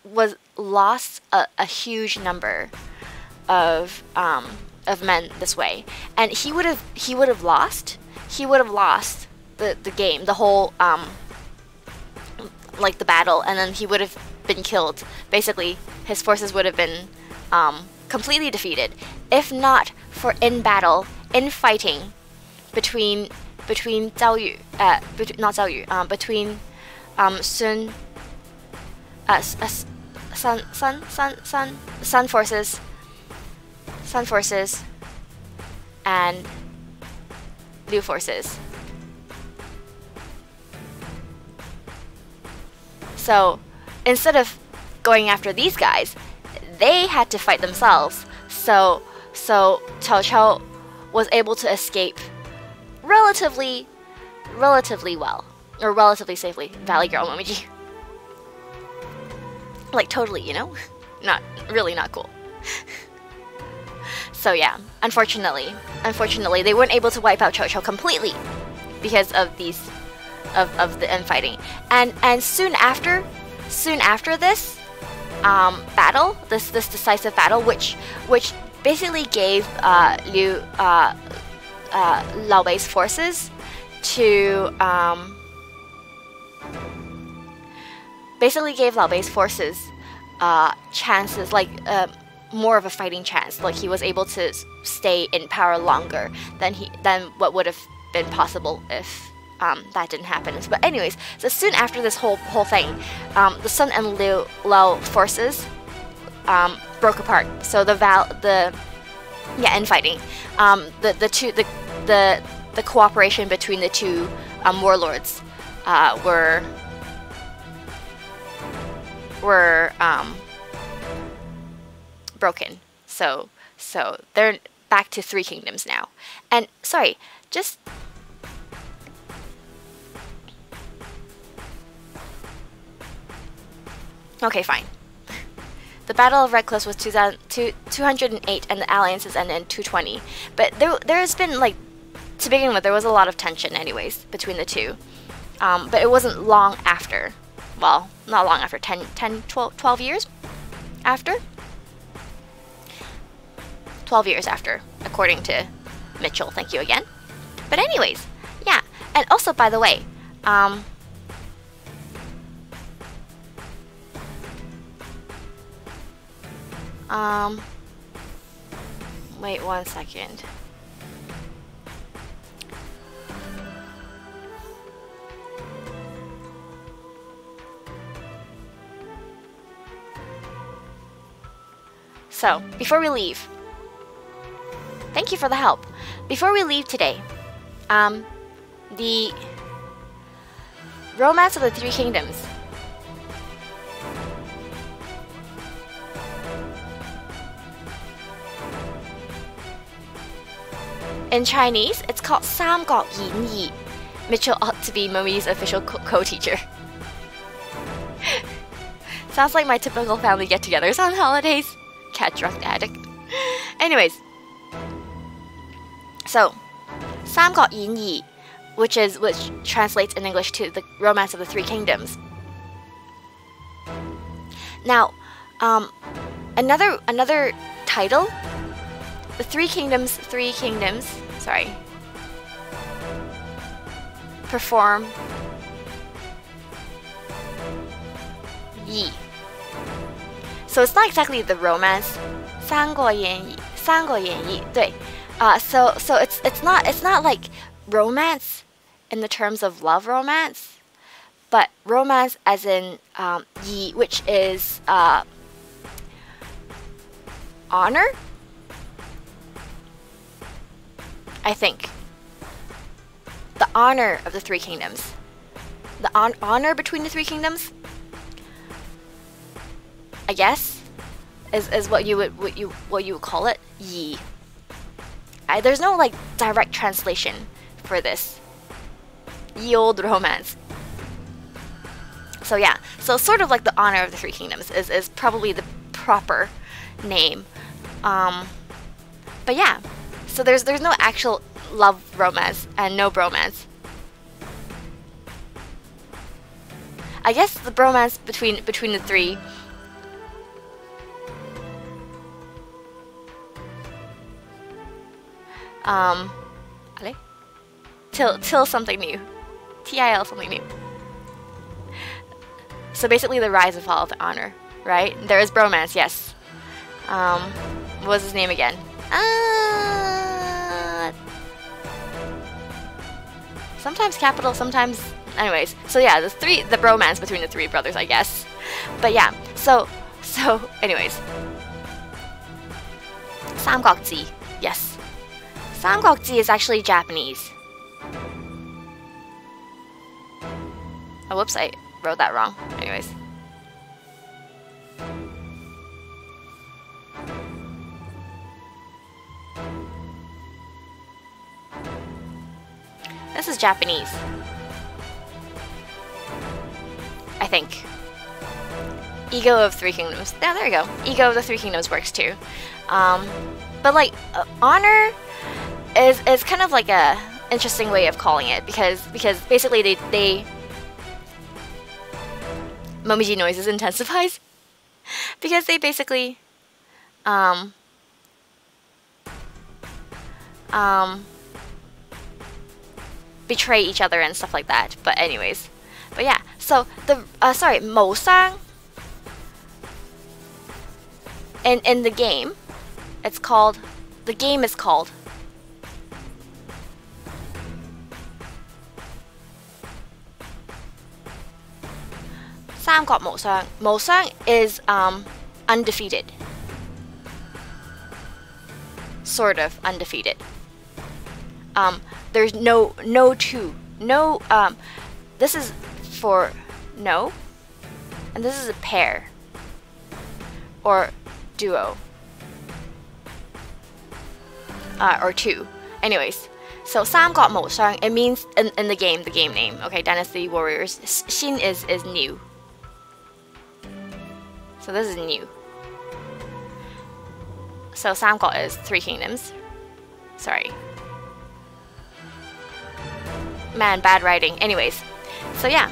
was lost a huge number of men this way, and he would have lost the game, the whole like the battle, and then he would have been killed. Basically, his forces would have been completely defeated, if not for infighting between Zhao Yu, not Zhao Yu, between Sun forces and Liu forces. So instead of going after these guys, they had to fight themselves. So Kochou was able to escape relatively well, or relatively safely. Valley Girl Momiji. Like totally, you know? Not cool. So yeah, unfortunately, they weren't able to wipe out Kochou completely because of these of the infighting. And soon after this battle, this decisive battle, which basically gave Lao Bei's forces to chances, like more of a fighting chance. Like he was able to stay in power longer than what would have been possible if that didn't happen. But anyways, so soon after this whole thing, the Sun and Lao forces broke apart. So infighting, the cooperation between the two warlords were broken. So they're back to 3 kingdoms now. And sorry, just okay, fine. The Battle of Red Cliffs was 208, and the alliances ended in 220. But there's been, like, to begin with, there was a lot of tension, anyways, between the two. But it wasn't long after. Well, not long after. 12 years after? 12 years after, according to Mitchell. Thank you again. But anyways, yeah. And also, by the way, wait 1 second. So, before we leave, thank you for the help. Before we leave today, the Romance of the Three Kingdoms. In Chinese, it's called 三國演義. Mitchell ought to be Momi's official co-teacher. Sounds like my typical family get-togethers on holidays. Cat drug addict. Anyways, so 三國演義, which translates in English to the Romance of the Three Kingdoms. Now, another title. The Three Kingdoms, sorry, perform yi. So it's not exactly the romance. 三國演義, 對. So it's not like romance in the terms of love romance, but romance as in yi, which is honor. I think. The honor of the Three Kingdoms. The honor between the Three Kingdoms, I guess, is what you would call it. Yi. There's no like direct translation for this. Ye old romance. So yeah. So sort of like the honor of the Three Kingdoms is probably the proper name. But yeah. So there's no actual love romance and no bromance. I guess the bromance between the three till something new. TIL something new. So basically the rise and fall of the honor, right? There is bromance, yes. What was his name again? Sometimes capital, sometimes... Anyways, so yeah, the bromance between the three brothers, I guess. But yeah, so anyways. 삼국지, yes. 삼국지 is actually Japanese. Oh, whoops, I wrote that wrong. Anyways. This is Japanese. I think. Ego of Three Kingdoms. Yeah, there you go. Ego of the Three Kingdoms works too. But like, honor is kind of like a interesting way of calling it because basically they Momiji noises intensifies because they basically betray each other and stuff like that. But anyways, but yeah. So the sorry, 謀生 in the game, it's called. The game is called. 삼國無雙. 無雙 is undefeated. Sort of undefeated. There's no two. No, this is for no, and this is a pair or duo or two. Anyways, so 三國無雙, it means in the game name. Okay, Dynasty Warriors. Shin is new. So this is new. So Samko is 3 kingdoms. Sorry. Man, bad writing. Anyways, so yeah.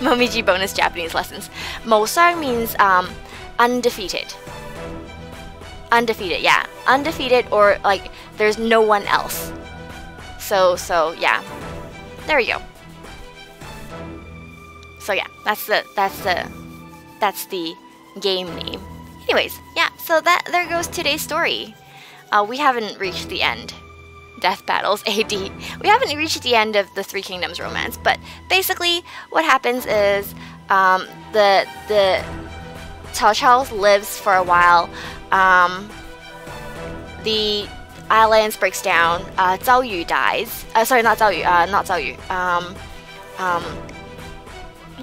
Momiji bonus Japanese lessons. Mosar means undefeated. Undefeated, yeah. Undefeated, or like there's no one else. So yeah. There we go. So yeah, that's the game name. Anyways, yeah, so there goes today's story. We haven't reached the end. Death battles AD. We haven't reached the end of the Three Kingdoms romance, but basically what happens is the Cao lives for a while. The islands breaks down. Zhao Yu dies. Sorry, not Zhao Yu. Not Zhao Yu.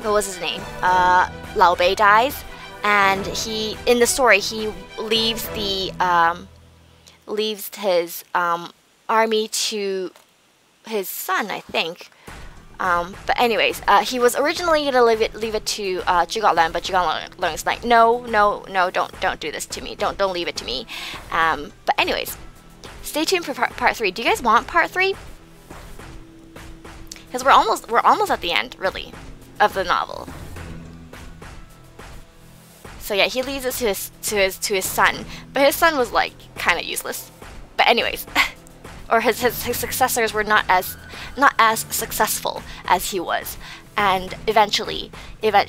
What was his name? Lao Bei dies, and in the story he leaves his army to his son, I think. But anyways, he was originally gonna leave it to Zhuge Liang, but Zhuge Liang's like, no, don't do this to me. Don't leave it to me. But anyways, stay tuned for part 3. Do you guys want part 3? Because we're almost at the end, really, of the novel. So yeah, he leaves it to his son, but his son was like kind of useless. But anyways, or his successors were not as successful as he was, and eventually, he got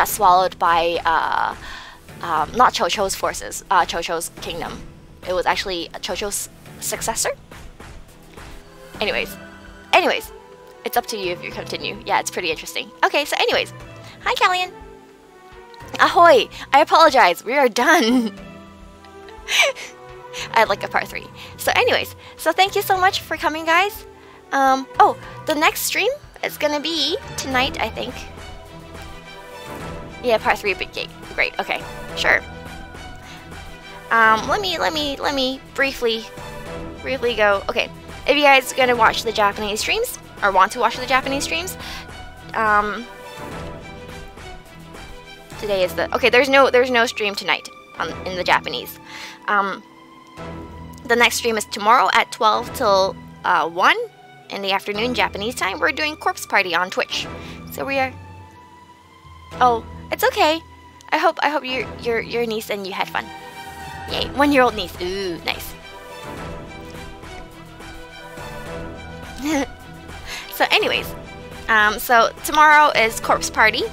swallowed by not Kochou's forces, Kochou's kingdom. It was actually Kochou's successor. Anyways, it's up to you if you continue. Yeah, it's pretty interesting. Okay, so anyways, hi Callian. Ahoy! I apologize. We are done. I'd like a part 3. So anyways, so thank you so much for coming, guys. Oh, the next stream is gonna be tonight, I think. Yeah, part 3 would be great. Okay, sure. Let me briefly go. Okay, if you guys are gonna watch the Japanese streams or want to watch the Japanese streams, today is okay. There's no stream tonight in the Japanese. The next stream is tomorrow at 12 till 1 in the afternoon Japanese time. We're doing Corpse Party on Twitch. So we are. Oh, it's okay. I hope your niece and you had fun. Yay, 1-year-old niece. Ooh, nice. So anyways, so tomorrow is Corpse Party,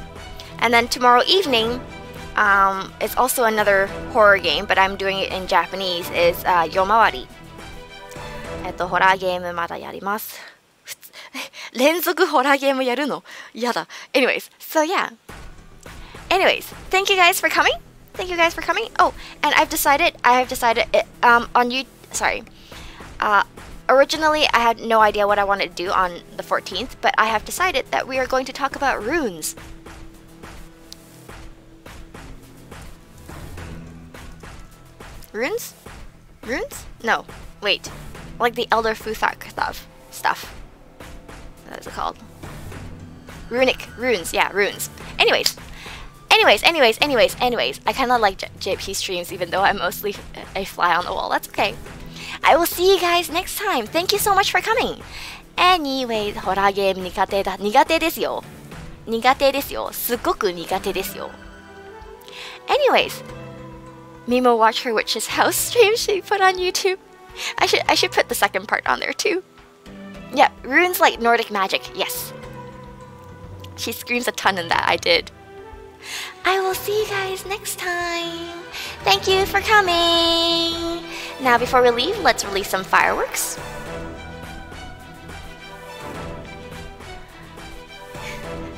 and then tomorrow evening, it's also another horror game, but I'm doing it in Japanese, is Yomawari. ホラーゲームまだやります。連続ホラーゲームやるの？やだ。Anyways, so yeah. Anyways, thank you guys for coming. Oh, and I have decided on you. Sorry. Originally, I had no idea what I wanted to do on the 14th, but I have decided that we are going to talk about runes. Runes? Runes? No. Wait. Like the Elder Futhak stuff. What is it called? Runic. Runes. Yeah, runes. Anyways. I kind of like JP streams, even though I'm mostly a fly on the wall. That's okay. I will see you guys next time. Thank you so much for coming. Anyways, ホラーゲーム苦手ですよ。すごく苦手ですよ。Anyways, Mimo watch her witch's house stream she put on YouTube. I should put the second part on there too. Yeah, runes like Nordic magic. Yes. She screams a ton in that. I did. I will see you guys next time. Thank you for coming. Now before we leave, let's release some fireworks.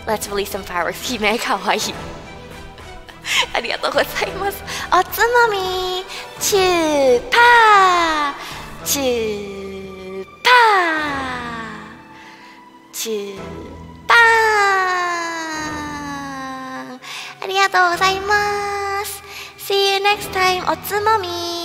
Let's release some fireworks. Hime kawaii. ありがとうございます。おつまみチューパーチューパーチューパーありがとうございます。See you next time. おつまみ